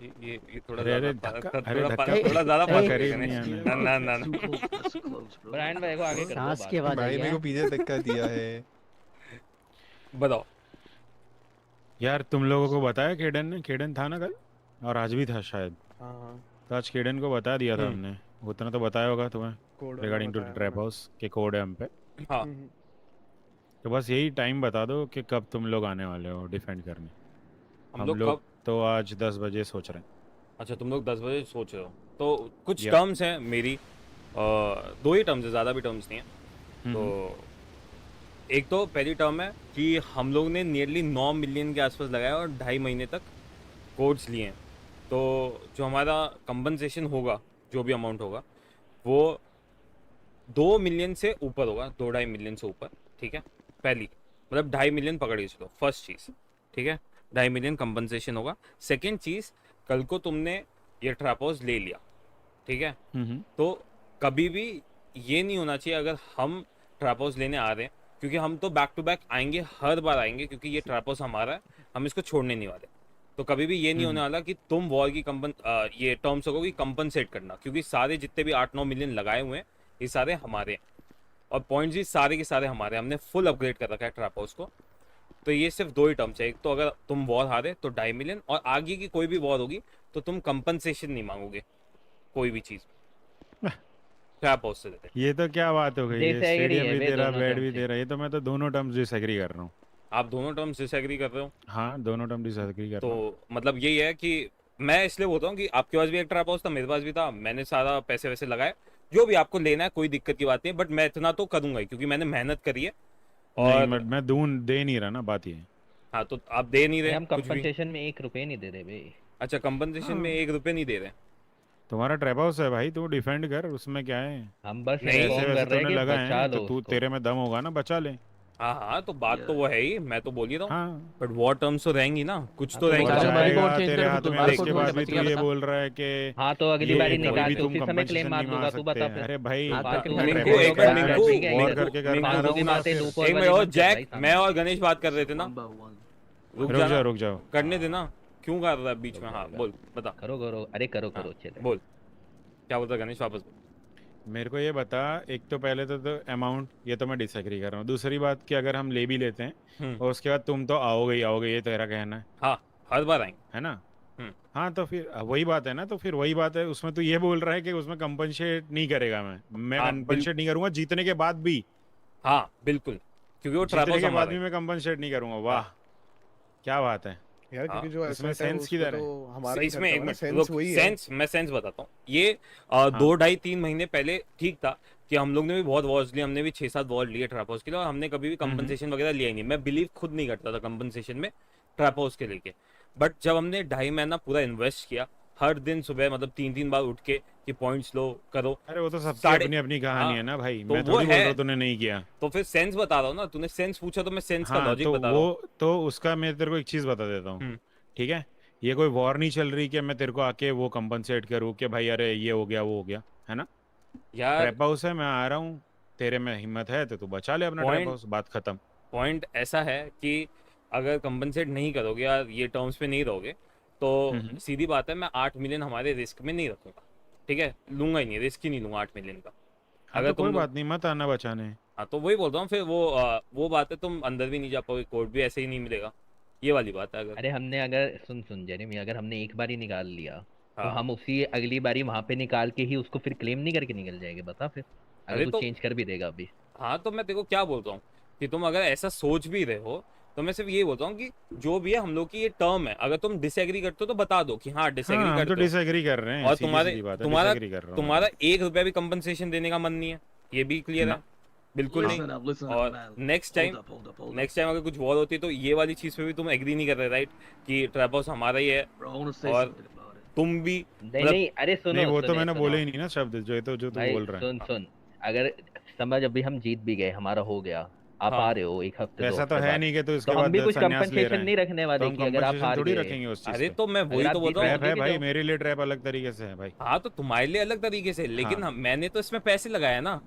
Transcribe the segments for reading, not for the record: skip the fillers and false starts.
ये थोड़ा अरे ज्यादा अरे धक्का, अरे थोड़ा धक्का थोड़ा ज्यादा क्या फास्ट हो करे गया नहीं गणेश। आना। ना ना ना Too ना। close. That's too close, bro. Brian भाई को आगे कर दो सांस बात। की आवाज आई भाई मेरे है। को पीछे धक्का दिया है। बताओ। यार तुम लोगों को बताया केडन ने, केडन था ना कल, और आज भी था शायद, हाँ हाँ तो आज केडन को बता दिया था हम्म। हमने, उतना तो बताया होगा तुम्हें कोड वाला रिगार्डिंग टू बताया ट्रैप मैंने। हाउस के कोड है हम पे। हाँ तो बस यही टाइम बता दो कि कब तुम लोग आने वाले हो डिफेंड करने। हम हम लोग लोग कब। तो आज 10 बजे सोच रहे हैं। अच्छा तुम लोग 10 बजे सोच रहे हो तो कुछ या टर्म्स हैं मेरी। दो ही टर्म्स है, ज़्यादा भी टर्म्स नहीं है। तो एक तो पहली टर्म है कि हम लोग ने नियरली 9 मिलियन के आसपास लगाया और 2.5 महीने तक कोड्स लिए हैं। तो जो हमारा कंपनसेशन होगा, जो भी अमाउंट होगा, वो 2 मिलियन से ऊपर होगा, 2-2.5 मिलियन से ऊपर। ठीक है, पहली मतलब 2.5 मिलियन पकड़ के चलो, फर्स्ट चीज़। ठीक है, 2.5 मिलियन कंपनसेशन होगा। सेकेंड चीज़, कल को तुमने ये ट्रैप हाउस ले लिया, ठीक है, तो कभी भी ये नहीं होना चाहिए अगर हम ट्रैप हाउस लेने आ रहे हैं, क्योंकि हम तो बैक टू बैक आएंगे, हर बार आएंगे, क्योंकि ये ट्रैप हाउस हमारा है, हम इसको छोड़ने नहीं वाले। तो कभी भी ये नहीं होने वाला कि तुम वॉर की ये टर्म्स होगा कि कंपनसेट करना, क्योंकि सारे जितने भी 8-9 मिलियन लगाए हुए हैं ये सारे हमारे हैं, और पॉइंट्स भी सारे के सारे हमारे, हमने फुल अपग्रेड कर रखा है ट्रैप हाउस को। तो ये सिर्फ दो ही टर्म्स है, एक तो अगर तुम वॉर हारे तो 2.5 मिलियन, और आगे की कोई भी वॉर होगी तो तुम कंपनसेशन नहीं मांगोगे कोई भी चीज़ ट्रैप हाउस से रिलेटेड। ये तो क्या बात हो गई, ये Disagree स्टेडियम है भी बे दे रहा, दोनों बेड terms भी से। दे रहा, ये तो मैं तो दोनों टर्म्स डिसएग्री कर रहा हूँ। आप दोनों टर्म्स डिसएग्री कर रहे हो, हाँ दोनों टर्म डिसएग्री कर रहा हूँ। तो मतलब यही है कि मैं इसलिए बोलता हूँ कि आपके पास भी एक ट्रैप हाउस था, मेरे पास भी था, मैंने सारा पैसे वैसे लगाए, जो भी आपको लेना है कोई दिक्कत की बात नहीं है, बट मैं इतना तो करूंगा ही क्योंकि मैंने मेहनत करी है। नहीं और मैं दून दे नहीं रहा ना, बात ये है। हाँ, तो आप दे नहीं भाई रहे हम कुछ भी। कंपनसेशन में 1 रुपए नहीं दे रहे बे। अच्छा, कंपनसेशन में 1 रुपये नहीं दे रहे। तुम्हारा ट्रैप हाउस है भाई, तू डिफेंड कर, उसमें क्या है। हम बस नहीं, पैसे इन्फॉर्म वैसे कर रहे हैं तूने कि लगाए बचा हैं, तो लो तू उसको। तेरे में दम होगा ना, बचा ले। हाँ हाँ, तो बात तो वो है ही, मैं तो बोल ही रहा हूँ, हाँ बट वॉर टर्म्स तो रहेंगी ना, कुछ हाँ, तो तो रहेंगी। बचा लो, बारी बचाएगा कोड चेंज तेरे कर हाथ दो, में, बारी उसके कोड बाद बोल भी के तू बच ये गया, बोल रहा है कि हाँ तो अगली ये बारी कभी निकाल भी के तुम उसी समय क्लेम कंपनसेशन मार नहीं दूंगा, मार तू सकते। बता फिर। अरे भाई हाँ, फालतू ताकि में मैं मिंकू, एक मिनट, मिंकू, वॉर मिंकू, करके करने आ फालतू रहा की हूँ ना बातें फिर। लूप और एक मिनट वाली और, मत कर भाई जैक, सामने। मैं और गणेश बात कर रहे थे ना, One by one. रुक रुक जाना, जाओ रुक जाओ। करने देना, क्यों कर रहा है बीच रुक में। हाँ जाएगा। बोल, बता। करो करो, अरे करो हाँ करो चले। बोल, क्या बोलता है गणेश, वापस बोल। मेरे को ये बता, एक तो पहले तो अमाउंट, ये तो मैं डिसएग्री कर रहा हूँ। दूसरी बात कि अगर हम ले भी लेते हैं हम्म। और उसके बाद तुम तो आओगे ही आओगे, ये तेरा कहना हाँ, हर बार आएंगे। है ना। हम्म। हाँ तो फिर वही बात है ना, तो फिर वही बात है, उसमें तो ये बोल रहा है कि उसमें कंपनसेट नहीं करेगा। मैं हाँ कंपनसेट नहीं करूंगा जीतने के बाद भी, हाँ बिल्कुल, क्योंकि वो ट्रैप जीतने हाउस के बाद हमारा भी है। मैं कंपनसेट नहीं करूंगा। वाह, हाँ क्या बात है। यार, हाँ, क्योंकि जो इसमें एसेट है सेंस उस पे किधर है। तो हमारा ही इसमें खर्चा एक हुआ ना, मिनट सेंस रुक, वही है। मैं सेंस बताता हूँ। ये हाँ 2-2.5-3 महीने पहले ठीक था कि हम लोग ने भी बहुत वॉर्स लिए, हमने भी 6-7 वॉर लिए ट्रैप हाउस के लिए, और हमने कभी भी कंपनसेशन वगैरह लिया ही नहीं। मैं बिलीव खुद नहीं करता था कंपनसेशन में ट्रैप हाउस के लेके, बट जब हमने 2.5 महीना पूरा इन्वेस्ट किया, हर दिन सुबह मतलब 3-3 बार उठ के कि पॉइंट्स लो करो। अरे वो तो सबकी साढ़े अपनी अपनी कहानी हाँ, है ना भाई, तो मैं वो थोड़ी बोल है, रहा हूँ तूने नहीं किया। तो फिर सेंस बता रहा हूँ ना, तूने सेंस पूछा तो मैं सेंस का हाँ लॉजिक तो बता रहा हूँ। वो तो उसका मैं तेरे को एक चीज़ बता देता हूँ, हम्म। ठीक है। ये कोई वॉर नहीं चल रही कि मैं तेरे को आके वो कंपनसेट करूँ कि भाई अरे ये हो गया वो हो गया, है ना। यार ट्रैप हाउस है, मैं आ रहा हूँ, तेरे में हिम्मत है तो तू बचा ले अपना ट्रैप पॉइंट हाउस, बात खत्म। पॉइंट ऐसा है कि अगर कंपनसेट नहीं करोगे या ये टर्म्स पे नहीं रहोगे, तो सीधी बात है, मैं 8 मिलियन हमारे रिस्क में नहीं रखूंगा। ठीक है, लूंगा ही नहीं, रिस्क ही नहीं लूंगा 8 मिलियन का। हाँ अगर तो कोई तुम लोग, बात नहीं, मत आना बचाने। हाँ तो वही बोल रहा हूँ, फिर वो बात है, तुम अंदर भी नहीं जा पाओगे, कोड भी ऐसे ही नहीं मिलेगा, ये वाली बात है। अगर अरे हमने अगर सुन सुन जेरेमी, अगर हमने एक बार ही निकाल लिया तो हाँ, हम उसी अगली बारी वहां पे निकाल के ही उसको फिर क्लेम नहीं करके निकल जाएंगे, बता फिर। अगर अरे तू तो चेंज कर भी देगा अभी। हाँ, तो मैं देखो क्या बोलता हूँ कि तुम अगर ऐसा सोच भी रहे हो, तो मैं सिर्फ ये बोलता हूँ कि जो भी है हम लोग की ये टर्म है, अगर तुम डिसएग्री करते हो तो बता दो कि हाँ डिसएग्री हाँ हम तो करते हो, डिसएग्री कर रहे हैं, और सीधी तुम्हारे सीधी बात है, तुम्हारा डिसएग्री कर रहा हूँ मैं तुम्हारा 1 रुपया भी कंपनसेशन देने का मन नहीं है, ये भी क्लियर है। ना। बिल्कुल नहीं। Listen up, और man. Next Hold time up, hold up, hold up. Next time अगर कुछ वॉर होती है तो ये वाली चीज पे भी तुम एग्री नहीं कर रहे, राइट, कि ट्रैप हाउस हमारा ही है, Bro, I want to say और something about it. तुम भी नहीं मतलब नहीं, अरे सुनो नहीं वो तो सुने मैंने सुनो बोले ही नहीं ना शब्द, जो ये तो जो तू भाई, बोल रहा है। सुन सुन। अगर समझ अभी हम जीत भी गए, हमारा हो गया, आप हाँ आ रहे हो 1 हफ्ते 2 ऐसा तो हफ्ते है बाद, नहीं कि तू तो इसके हम बाद भी कुछ संन्यास ले कंपनसेशन रहे नहीं हैं, रखने तो वाले हम कि अगर आप कंपनसेशन हार थोड़ी गए। रखेंगे उस चीज़ अरे पे। तो मैं वही अगर तो आप बोलता जीत हूँ। ट्रैप है भी भाई, जाओ। मेरे लिए ट्रैप अलग तरीके से है भाई। हाँ तो तुम्हारे लिए अलग तरीके से, लेकिन हाँ मैंने तो इसमें पैसे लगाया ना,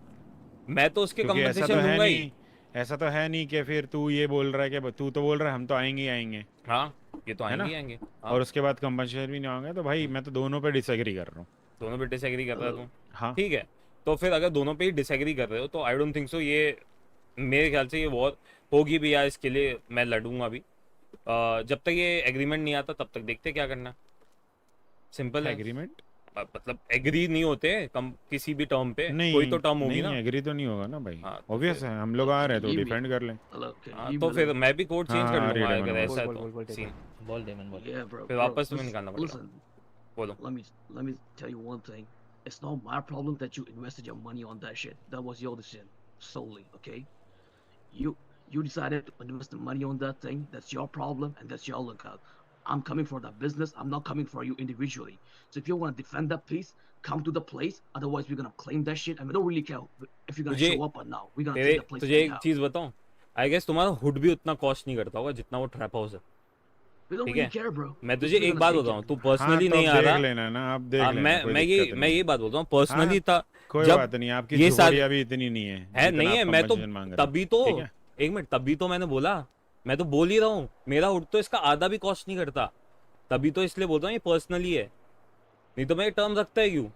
मैं तो उसके क्योंकि ऐसा तो कंपनसेशन है लूंगा ही। नहीं, ऐसा तो है नहीं कि फिर तू ये बोल रहा है कि तू तो बोल रहा है हम तो आएंगे ही आएंगे। हाँ ये तो है ना? आएंगे आएंगे। हाँ, और उसके बाद कंपनसेशन भी नहीं होंगे, तो भाई मैं तो दोनों पे डिसएग्री कर रहा हूँ। दोनों पे डिसएग्री कर रहा है तुम। हाँ ठीक है, तो फिर अगर दोनों पे ही डिसएग्री कर रहे हो तो आई डोंट थिंक सो ये, मेरे ख्याल से ये वॉर होगी भी, या इसके लिए मैं लड़ूंगा भी। जब तक ये एग्रीमेंट नहीं आता तब तक देखते क्या करना। सिंपल है। एग्रीमेंट मतलब एग्री नहीं होते कम किसी भी टर्म पे, नहीं, कोई तो टर्म होगी नहीं ना। एग्री तो नहीं होगा ना भाई, हाँ तो ऑब्वियस फिर, है, हम लोग आ रहे हैं तो Give me. डिफेंड कर लें। Hello, can you हाँ hear तो me? फिर Hello? मैं भी कोड चेंज हाँ, कर हाँ, लूंगा रेड अगर है, ऐसा है बोल तो सीन। बोल डेमन बोल। Yeah, bro. फिर Bro, वापस तुम्हें listen, निकालना पड़ेगा। listen. बोलो। Let me tell you one thing. It's not my problem that you invested your money on that shit. That was your decision solely, okay? You you decided to invest the money on that thing. That's your problem and that's your lookout. I'm coming for that business. I'm not coming for you individually. So if you want to defend that piece, come to the place. Otherwise, we're gonna claim that shit, and we don't really care if you're gonna तुझे show up or not. We're gonna तेरे take the place तुझे एक anyhow. चीज बताऊं, I guess तुम्हारा hood भी उतना cost नहीं करता होगा जितना वो ट्रैप हाउस है। We don't ठीक really है, care, bro. मैं We're तुझे still एक gonna बात take बताऊं, it. तू हाँ पर्सनली तो नहीं अब आ देख रहा। लेना ना, आप देख लेना, मैं कोई मैं दिक्कत ये नहीं मैं है। ये बात बोलता हूँ, पर्सनली हाँ, था कोई जब बात नहीं, आपकी ये सारी झोपड़ियाँ भी इतनी नहीं है है, जितना नहीं है। आप मैं तो कंपनसेशन मांग रहे हो। तभी तो, ठीक है, एक मिनट, तभी तो मैंने बोला, मैं तो बोल ही रहा हूँ, मेरा हुड तो इसका आधा भी कॉस्ट नहीं करता। तभी तो इसलिए बोल रहा हूँ ये पर्सनली है, नहीं तो मैं ये टर्म रखता है क्यों।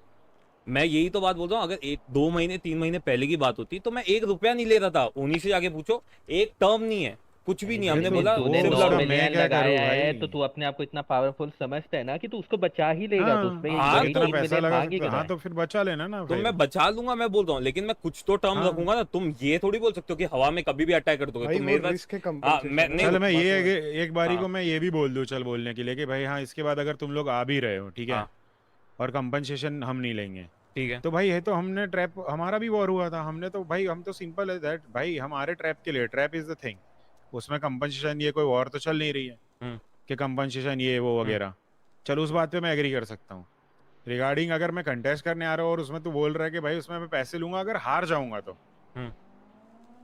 मैं यही तो बात बोल रहा हूँ, अगर 1-2 महीने 3 महीने पहले की बात होती तो मैं 1 रुपया नहीं ले रहा था। उन्हीं से जाके पूछो, एक टर्म नहीं है, कुछ भी नहीं, अरे हमने तो बोला तूने वो सिर्फ 9 उसका लड़ो। मैं मिलियन क्या करूँ लगाया है भाई? तो तू अपने आप को इतना पावरफुल समझता है ना कि तू उसको बचा ही लेगा, तो हाँ, उसमें हाँ, जब वही इतना 3 पैसा मिलियन लगा मांग ही सकते, क्यों हाँ रहा है? तो फिर बचा लेना ना तो फिर। मैं बचा लूंगा, मैं बोल रहा हूँ, लेकिन मैं कुछ तो टर्म हाँ रखूंगा ना। तुम ये थोड़ी बोल सकते हो कि हवा में कभी भी अटैक कर दोगे भाई तो वो मेरे पास। रिस्क है हाँ, कंपनसेशन मैं है नहीं। चल मैं बात ये वो है। एक बारी हाँ को मैं ये भी बोल दूं, चल बोलने के लिए कि भाई हाँ, इसके बाद अगर तुम लोग आ भी रहे हो, ठीक है, हाँ और कंपनसेशन हम नहीं लेंगे, ठीक है। तो भाई है तो हमने ट्रैप, हमारा भी वॉर हुआ था, हमने तो भाई, हम तो सिंपल है दैट भाई, हमारे ट्रैप के लिए, ट्रैप इज द थिंग, उसमें कंपनसेशन, ये कोई वॉर तो चल नहीं रही है हम्म कि कंपनसेशन ये वो हम्म वगैरह। चलो उस बात पे मैं एग्री कर सकता हूँ। रिगार्डिंग अगर मैं कंटेस्ट करने आ रहा हूँ और उसमें तू बोल रहा है कि भाई उसमें मैं पैसे लूंगा अगर हार जाऊंगा, तो हम्म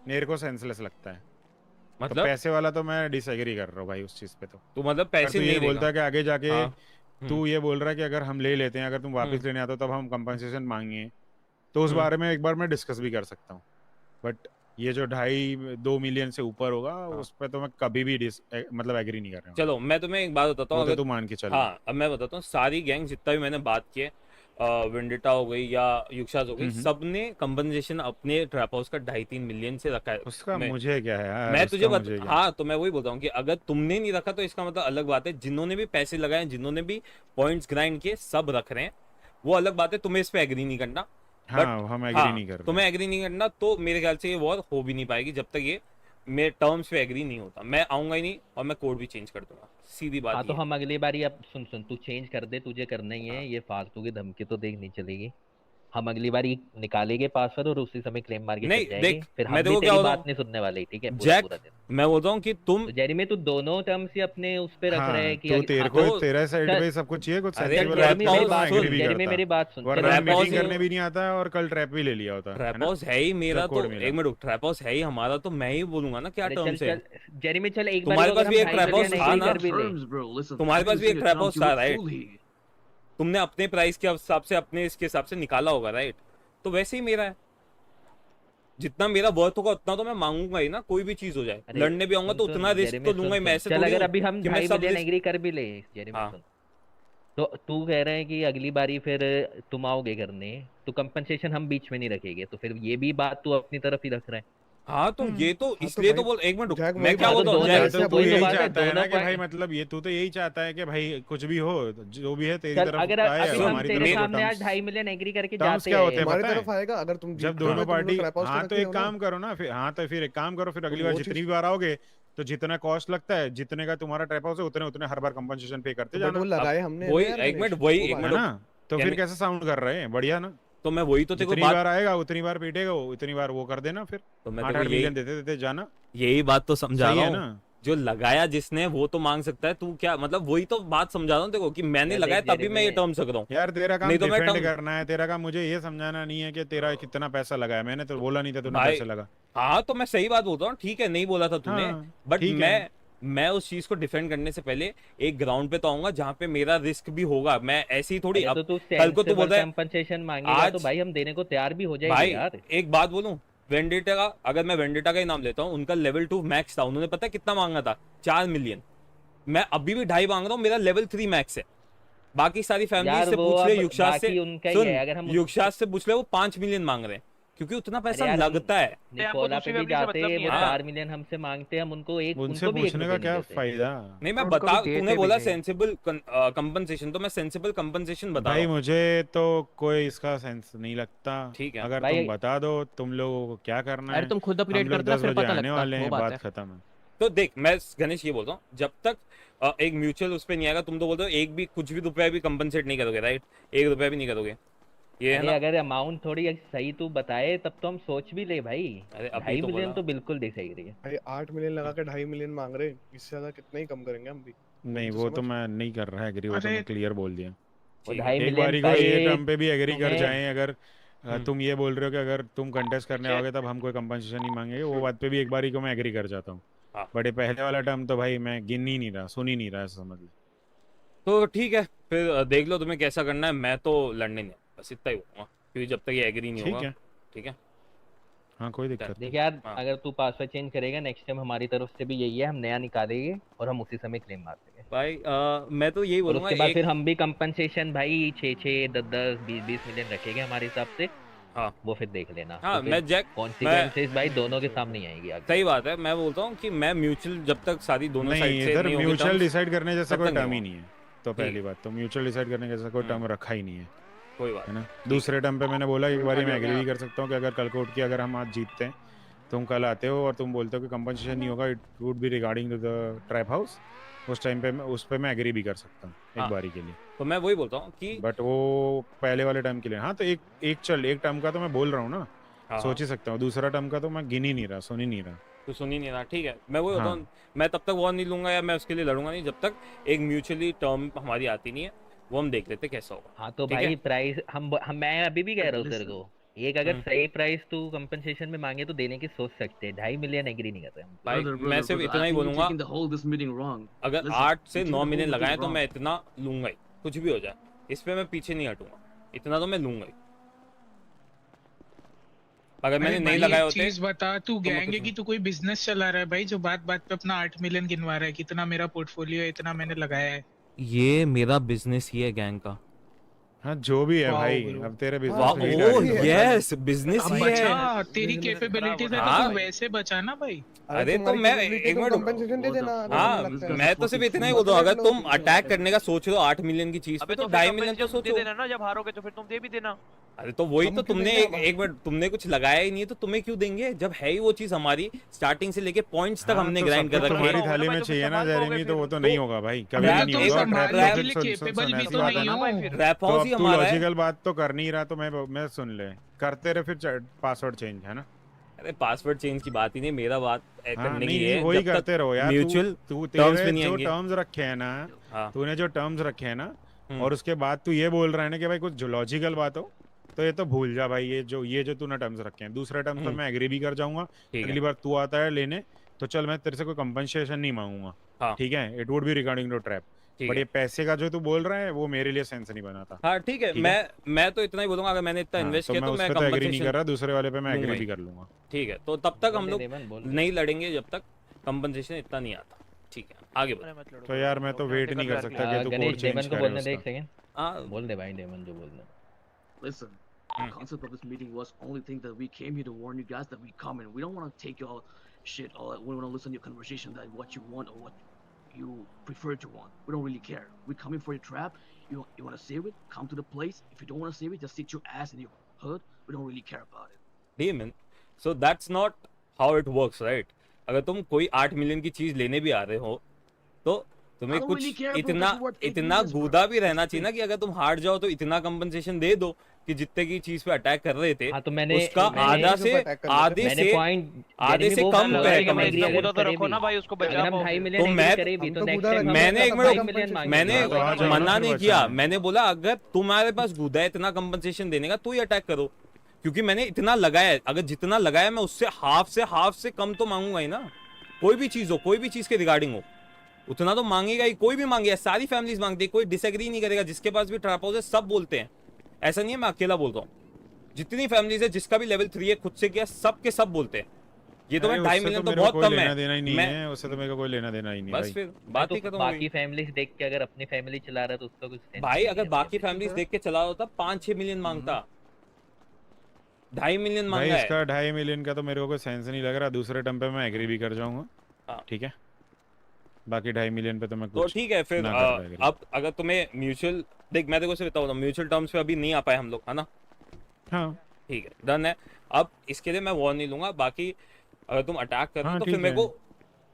मेरे को सेंसलेस लगता है। तो मतलब पैसे वाला तो मैं डिसएग्री कर रहा हूँ भाई उस चीज़ पे। तो तू मतलब अगर पैसे तू ये नहीं बोलता देगा। है कि आगे जाके हाँ तू ये बोल रहा है कि अगर हम ले लेते हैं, अगर तुम वापस हम्म लेने आते हो तब हम कंपनसेशन मांगे, तो उस हम्म बारे में एक बार मैं डिस्कस भी कर सकता हूँ। बट ये जो 2.5-2 मिलियन से ऊपर होगा, हाँ। उस पर तो मैं कभी भी मतलब एग्री नहीं कर रहा हूँ। चलो मैं तुम्हें एक बात बताता हूँ, वो तो अगर तू मान के चल। हाँ, अब मैं बताता हूँ, सारी गैंग जितना भी मैंने बात किए, वेंडिटा हो गई या युक्शास हो गई, सबने कंपनसेशन अपने ट्रैप हाउस का 2.5-3 मिलियन से रखा है। उसका मैं मुझे क्या है यार, मैं तुझे उसका मुझे क्या। हाँ, तो मैं वही बोलता हूँ कि अगर तुमने नहीं रखा तो इसका मतलब अलग बात है। जिन्होंने भी पैसे लगाए, जिन्होंने भी पॉइंट्स ग्राइंड किए, सब रख रहे हैं, वो अलग बात है। तुम्हें इस पे एग्री नहीं करना, हाँ, बट हम एग्री हाँ, नहीं कर रहे। तुम्हें एग्री नहीं करना तो मेरे ख्याल से ये वॉर हो भी नहीं पाएगी जब तक ये मेरे टर्म्स पे एग्री नहीं होता। मैं आऊंगा ही नहीं और मैं कोड भी चेंज कर दूंगा, सीधी हाँ बात तो ये है। हम अगली बारी, अब सुन सुन, तू चेंज कर दे, तुझे करना ही हाँ है, ये फालतू की धमकी तो देख नहीं चलेगी। हम अगली बारी निकालेंगे पासवर्ड और उसी समय क्लेम मार के चल नहीं, जाएंगे, देख फिर मैं हम भी देखो क्या तेरी होता बात हूँ नहीं सुनने वाले, ठीक है, पूरा जैक, पूरा दिन। मैं बोलता हूँ कि तुम तो जेरेमी तू दोनों टर्म्स ही अपने उस पे रख रहे हाँ हैं कि तो तेरे हाँ, को तो तेरा साइड चल पे सब कुछ चाहिए, कुछ अरे चल सेंसिबल ट्रैप जेरेमी रहता है मेरी तो मैं हाउस बात एग्री सुन, भी जेरेमी करता, मेरी बात सुन, वरना ट्रैप हाउस मीटिंग करने भी नहीं आता है और कल ट्रैप भी ले लिया होता है ट्रैप ना। हाउस है ही मेरा, जब तो कोड मिला। एक मिनट, ट्रैप हाउस है ही हमारा, तो मैं ही बोलूंगा ना क्या अरे चल टर्म्स है। चल जेरेमी, चल एक बारी तुम्हारे को पास अगर भी हम एक 2.5 ट्रैप हाउस मिलियन था एग्री ना, कर भी ले। Terms, bro. Listen, तुम्हारे पास भी एक everything trap terms, house you था look राइट, fool here. तुमने अपने प्राइस के हिसाब से, अपने इसके हिसाब से निकाला होगा राइट, तो वैसे ही मेरा है। जितना मेरा वर्थ होगा उतना तो मैं मांगूंगा ही ना, कोई भी चीज हो जाए। अरे लड़ने भी आऊंगा सुन तो सुन उतना रिस्क जेरेमी, तो सुन लूंगा ही, मैं सुन, ऐसे चल थोड़ी अगर हूँ अभी हम कि मैं 2.5 सब मिलियन रिस्क। एग्री कर भी ले, जेरेमी हाँ सुन, तो तू कह रहा है कि अगली बारी फिर तुम आओगे करने, तो कंपनसेशन हम बीच में नहीं रखेंगे, तो फिर ये भी बात तू अपनी तरफ ही रख रहा है। हाँ, तो ये तो हाँ तो इसलिए तो भाई बोल, एक मिनट रुक, जैक मैं वही क्या बात हाँ है, तो बोलता हूँ दोनों जैक, या ऐसे तो अब तू वही तो यही बात है, चाहता है ना दोनों कि भाई, पॉइंट। मतलब ये तू तो यही चाहता है कि भाई कुछ भी हो, जो भी है तेरी चल तरफ अगर आए अभी और हम हमारी तेरे तरफ सामने आज टर्म्स। 2.5 मिलियन एग्री करके टर्म्स जाते क्या होते हैं हैं, तुम्हारी पता तरफ है? आएगा अगर तुम जब जीत दोनों रहे हो तो तुम लोग पार्टी, ट्रैप हाउस हाँ तो तो रखे एक हो ना। काम करो ना फिर, हाँ तो फिर एक काम करो, फिर तो अगली बार वो जितनी चीज भी बार आओगे तो जितना कॉस्ट लगता है, जितने का तुम्हारा ट्रैप हाउस है, उतने उतने हर बार कंपनसेशन पे करते तो बट वो जाना, लगाए हमने है ना वही यार एक मिनट, गणेश, वही वो एक बात है मिनट है। ना? तो फिर कहने, कैसे साउंड कर रहे हैं? बढ़िया ना। तो मैं वही तो तेरे को जितनी बात, बार आएगा उतनी बार पीटेगा वो, उतनी बार वो कर देना फिर, तो मैं तेरे 8-8 को यही मिलियन देते देते जाना। यही बात तो समझा सही रहा है हूँ। ना? जो लगाया जिसने वो तो मांग सकता है, तू क्या मतलब, वही तो बात समझा रहा हूँ देखो, कि मैंने यार लगाया देख तभी मैं ये जेरेमी, टर्म रख रहा हूँ, यार तेरा काम नहीं तो मैं डिफेंड टर्म। करना है, तेरा काम मुझे ये समझाना नहीं है कि तेरा कितना पैसा लगा है। मैंने तो बोला नहीं था तूने भाई पैसे लगा। हाँ, तो मैं सही बात बोलता हूँ, ठीक है, नहीं बोला था तूने, हाँ बट ठीक है। मैं उस चीज को डिफेंड करने से पहले एक ग्राउंड पे तो आऊंगा जहाँ पे मेरा रिस्क भी होगा। मैं ऐसी थोड़ी, अरे अब तो तू कल को तू सेंसिबल बोलता है कंपनसेशन मांगेगा तो आज, भाई हम देने को तैयार भी हो जाएंगे भाई यार। एक बात बोलूं, वेंडिटा का, अगर मैं वेंडिटा का ही नाम लेता हूँ, उनका लेवल 2 मैक्स था, उन्होंने पता है कितना मांगा था? 4 मिलियन। मैं अभी भी 2.5 मांग रहा हूँ, मेरा लेवल 3 मैक्स है। बाकी सारी फैमिली यार से वो पूछ ले, अब युगशास से बाकी उनका ही सुन, है, अगर हम युगशास से पूछ ले, वो 5 मिलियन मांग रहे हैं, क्योंकि उतना अरे पैसा यार हम लगता है। निकोला पे दूसरी भी फैमिली से जाते मतलब नहीं वो है हाँ। ना। 4 मिलियन हमसे मांगते, हम उनको उनसे उनको भी 1 पूछने रुपए का नहीं क्या देते। फायदा? नहीं, मैं उनको बता, भी तूने देते भी बोला नहीं। सेंसिबल कंपनसेशन, तो मैं सेंसिबल कंपनसेशन बता भाई रहा हूँ। मुझे तो कोई इसका सेंस नहीं लगता। ठीक है अगर भाई तुम बता दो तुम लोगों को क्या करना अरे है। तुम खुद हम अपग्रेड लोग करते ना 10 फिर बजे पता आने लगता, वाले वो हैं, बात बात है। खत्म है। तो देख, मैं गणेश ये बोलता हूँ, जब तक एक म्यूचुअल उस पे नहीं आएगा, तुम तो बोलते हो एक भी कुछ भी रुपया भी कंपनसेट नहीं करोगे, राइट? 1 रुपया भी नहीं करोगे, ये है अरे ना? अगर अमाउंट थोड़ी सही तू बताए तब तो हम सोच भी ले भाई। अरे अभी 2.5 तो मिलियन बोला। तो बिल्कुल दे सही रही है। भाई 8 मिलियन लगा के 2.5 मिलियन मांग रहे, इससे ज्यादा कितना ही कम करेंगे हम भी। नहीं तो वो तो समझ। मैं नहीं कर रहा एग्री, वो तो अरे मैं क्लियर बोल दिया। वो ठीक है। 2.5 एक मिलियन बारी को भाई ये टर्म पे भी एग्री कर तुम्हें जाएं, अगर हम्म। तुम ये बोल रहे हो कि अगर तुम कंटेस्ट करने अच्छा। आओगे तब हम कोई कंपनसेशन नहीं मांगेंगे, वो बात पे भी एक बारी को मैं एग्री कर जाता हूँ। हाँ। बट ये पहले वाला टर्म तो भाई मैं गिन ही नहीं रहा, सुन ही नहीं रहा, ऐसा समझ लो। तो ठीक है, फिर देख लो तुम्हें कैसा करना है, मैं तो लड़ने नहीं, बस इतना ही बोलूंगा, क्योंकि जब तक ये एग्री नहीं ठीक होगा। है, ठीक है। हाँ कोई दिक्कत नहीं। देख यार, हाँ। अगर तू पासवर्ड चेंज करेगा नेक्स्ट टाइम हमारी तरफ से भी यही है, हम नया निकालेंगे और हम उसी समय क्लेम मार देंगे। भाई मैं तो यही और बोलूंगा, उसके बाद एक फिर हम भी कंपनसेशन भाई 6-6 10-10 20-20 मिलियन रखेंगे हमारे हिसाब से। हाँ। वो फिर देख लेना। हाँ, तो मैं जैक कॉन्सिक्वेंसेस भाई दोनों के सामने ही आएगी आगे। सही बात है, मैं बोलता हूँ कि मैं म्यूचुअल जब तक सारी दोनों नहीं, साइड से इधर नहीं होगी म्यूचुअल terms, डिसाइड करने जैसा तब कोई तक टर्म नहीं ही नहीं है। तो ठीक। पहली बात तो म्यूचुअल डिसाइड करने जैसा कोई टर्म रखा ही नहीं है, कोई बात है ना। दूसरे टर्म पे मैंने बोला एक बारी मैं एग्री हाँ। भी कर सकता हूँ कि अगर कल को उठ के अगर हम आज जीतते हैं, तुम कल आते हो और तुम बोलते हो कि कंपनसेशन नहीं होगा, it would be regarding to the trap house, उस टाइम पे मैं उस पे मैं एग्री भी कर सकता हूँ हाँ। एक बारी के लिए। तो मैं वही बोलता हूँ कि बट वो पहले वाले टर्म के लिए हाँ, तो एक टर्म का तो मैं बोल रहा हूँ ना, हाँ, सोच ही सकता हूँ। दूसरा टर्म का तो मैं गिन ही नहीं रहा, सुन ही नहीं रहा। तो सुन ही नहीं रहा, ठीक है। मैं वही होता हाँ। हूँ, मैं तब तक वॉर नहीं लूंगा या मैं उसके लिए लड़ूंगा नहीं जब तक एक म्यूचुअली टर्म हमारी आती नहीं है, वो हम देख लेते कैसा होगा। हाँ तो ठीक भाई है? प्राइस हम मैं अभी भी कह रहा हूँ तेरे Listen. को, एक अगर हम्म। सही प्राइस तू कंपनसेशन में मांगे तो देने की सोच सकते हैं। 2.5 मिलियन एग्री नहीं कर रहे हम। भाई Brother, मैं brother, सिर्फ brother, इतना I ही think you're बोलूंगा, taking the whole this meeting wrong. अगर Listen, 8 से you're taking 9 the million whole लगाए meeting तो wrong. मैं इतना लूंगा ही, कुछ भी हो जाए इस पे मैं पीछे नहीं हटूंगा, इतना तो मैं लूंगा ही। अगर मैंने अरे नहीं भाई लगाए एक होते चीज बता, तू मैं गैंग है कुछ कि तू कोई बिजनेस चला रहा है भाई जो बात बात पे अपना 8 मिलियन गिनवा रहा है, कितना मेरा पोर्टफोलियो है, इतना मैंने लगाया है। ये मेरा बिजनेस ही है गैंग का। हाँ जो भी है वाओ भाई, ब्रो। अब तेरे वाह, बिजनेस ओ, में यस, बिजनेस अब ही है। बचा, तेरी business कैपेबिलिटी से तो हाँ। तू वैसे बचा ना भाई। अरे तो तुम्हारी मैं capability एक तुम मिनट, compensation दे देना, अगर हाँ तुम्हें लगता है। मैं तो सिर्फ इतना ही बोलता हूँ, अगर तुम अटैक करने का सोच रहे हो 8 मिलियन की चीज पे अबे तो तो 2.5 मिलियन तो दे सोचो। देना ना, जब हारोगे तो फिर तुम दे भी देना। अरे तो वही हम तो क्यों तुमने देंगे एक मिनट, तुमने कुछ लगाया ही नहीं है तो तुम्हें क्यों देंगे, जब है ही वो चीज हमारी स्टार्टिंग से लेके पॉइंट्स तक हाँ, हमने तो ग्राइंड सब कर कुछ रखी है। तुम्हारी होगा ना थाली भाई, में तो फिर चाहिए ना संभाल जेरेमी, पाओगे तो वो फिर। तो नहीं होगा भाई, कभी अरे भी तो नहीं तुम होगा। संभालने ट्रैप के लिए capable भी तो नहीं हो। रैप तो हाउस अब ही तू हमारा है। लॉजिकल बात तो कर नहीं रहा, तो मैं सुन ले, करते रहे फिर पासवर्ड चेंज, है ना। अरे पासवर्ड चेंज की बात ही नहीं, मेरा बात हाँ, करने नहीं की नहीं है वही जब तक करते रहो यार। म्यूचुअल तू टर्म्स तेरे पे नहीं जो आएंगे। टर्म्स रखे हैं ना, हाँ। तूने जो टर्म्स रखे हैं ना, हम्म। और उसके बाद तू ये बोल रहा है ना कि भाई कुछ जो लॉजिकल बात हो, तो ये तो भूल जा भाई। ये जो तूने टर्म्स रखे हैं, दूसरे टर्म्स पर मैं एग्री भी कर जाऊंगा। ठीक अगली है, बार तू आता है लेने तो चल, मैं तेरे से कोई कंपनसेशन नहीं मांगूंगा, हाँ। ठीक है। It would be regarding to trap, ठीक बट है। ये पैसे का जो तू बोल रहा है वो मेरे लिए सेंस नहीं बनाता। हाँ ठीक है, ठीक है? मैं तो इतना ही बोलूंगा, अगर मैंने इतना हाँ, इन्वेस्ट तो किया मैं तो उस मैं पे तो एग्री नहीं कंपनसेशन कर रहा, दूसरे वाले पे मैं लूंगा एग्री ही। भी कर लूंगा। ठीक है, तो तब तक हम लोग बोल नहीं लड़ेंगे जब तक कंपनसेशन इतना नहीं आता। ठीक है, आगे बढ़ो। अरे मत लड़ो तो यार मैं तो वेट नहीं कर सकता कि तू कोड गणेश चेंज डेमन को करे बोलने दे एक उसका। सेकंड। हाँ बोल दे भाई डेमन जो बोलना। Listen, the concept of this meeting was only thing that we came here to warn you guys that we come in. We don't want to take your shit or we want to listen to your conversation that what you want or what you prefer to want. We don't really care. We come in for your trap. You want to save it? Come to the place. If you don't want to save it, just sit your ass in your hood. We don't really care about it. Damn, so that's not how it works, right? अगर तुम कोई 8 million की चीज लेने भी आ रहे हो तो तुम्हें I don't कुछ really care, bro, इतना because what it इतना is, bro. गूदा भी रहना It's चाहिए ना free. कि अगर तुम हार जाओ तो इतना कंपनसेशन दे दो कि जितने की चीज पे अटैक कर रहे थे हाँ तो मैंने उसका मैंने- आधा से attack कर लेते। आधे मैंने से पॉइंट आधे से कम लगा पे कि हम है agree इतना अगर कूदा तो करे रखो भी। ना भाई, उसको अगर बचा हम पाओ 2.5 फिर। मिलियन तो एग्री मैं- करे भी हम तो तो नेक्स्ट कूदा टाइम रखा मैंने है, एक हम मिनट 2.5 मिलियन compensation मैंने हाँ, तो आ जाओ ना, मना नहीं फिर किया, बचा है। मैंने बोला अगर तुम्हारे पास गुदा है इतना कंपनसेशन देने का तो ही अटैक करो, क्योंकि मैंने इतना लगाया है। अगर जितना लगाया मैं उससे हाफ से कम तो मांगूंगा ही ना। कोई भी चीज हो, कोई भी चीज के रिगार्डिंग हो, उतना तो मांगेगा ही। कोई भी मांगेगा, सारी फैमिलीज मांगती है, कोई डिसएग्री नहीं करेगा। जिसके पास भी ट्रैप हाउस है सब बोलते हैं, ऐसा नहीं है मैं अकेला बोल रहा हूँ। जितनी फैमिलीज है, जिसका भी लेवल 3 है खुद से किया, सब के सब बोलते हैं ये तो अरे मैं 2.5 उससे मिलियन तो मेरे को बहुत कोई कम लेना है। देना ही नहीं मैं है, उससे तो मेरे को कोई लेना देना ही नहीं बस भाई। फिर मैं बात तो ही खत्म हो बाकी गई। फैमिलीज देख के, अगर अपनी फैमिली चला रहा है तो उसका कुछ सेंस भाई नहीं अगर है बाकी अपनी फैमिलीज तो देख के चला होता 5-6 मिलियन मांगता, 2.5 मिलियन भाई मांगा है। इसका 2.5 मिलियन का तो मेरे को कोई सेंस नहीं लग रहा, दूसरे टर्म पे मैं एग्री भी कर जाऊंगा, हाँ। ठीक है। बाकी 2.5 मिलियन पे तो मैं तो कुछ ठीक है फिर ना कर एग्री। अब अगर तुम्हें म्यूचुअल, देख मैं देखो से बताऊँ ना, म्यूचुअल टर्म्स पे अभी नहीं आ पाए हम लोग, है ना। हाँ ठीक है, डन है। अब इसके लिए मैं वॉर नहीं लूंगा। बाकी अगर तुम अटैक कर रहे हो हाँ तो फिर ठीक मेरे है।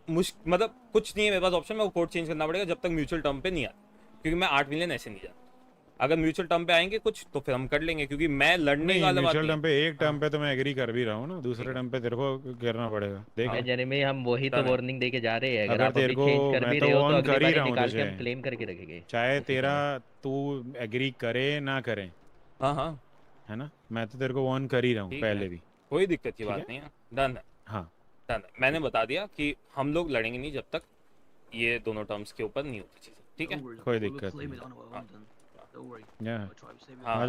को मतलब कुछ नहीं है मेरे पास ऑप्शन, मेरे को कोड चेंज करना पड़ेगा जब तक म्यूचुअल टर्म पे नहीं आता, क्योंकि मैं 8 मिलियन ऐसे नहीं जाता। अगर म्यूचुअल टर्म पे आएंगे कुछ तो फिर हम कर लेंगे, क्योंकि मैं लड़ने नहीं का वाला बात म्यूचुअल नहीं टर्म पे एक हाँ। टर्म पे तो मैं एग्री कर भी रहा हूँ ना, ठीक दूसरे है, टर्म पे तेरे को करना पड़ेगा, देख हाँ ले। है। जेरेमी, हम वही तो डन है। वार्निंग दे के जा रहे हैं, अगर अगर आप तेरे अभी को चेंज कर मैं भी तो रहे हो तो वार्न अगली कर ही बारी रहा हूँ निकाल के तुझे, हम क्लेम करके रखेंगे चाहे उसी तेरा समय। तू एग्री करे ना करे, हाँ हाँ है ना, मैं तो तेरे को वार्न कर ही रहा हूँ ठीक है, पहले भी, कोई दिक्कत की ठीक बात है। नहीं है। डन है, हाँ डन है। मैंने बता दिया कि हम लोग लड़ेंगे नहीं जब तक ये दोनों टर्म्स के ऊपर नहीं होती चीजें, ठीक है। Don't worry. कोई We'll दिक्कत claim नहीं it on our हाँ own then. Don't worry. या I'll try to save it. हाँ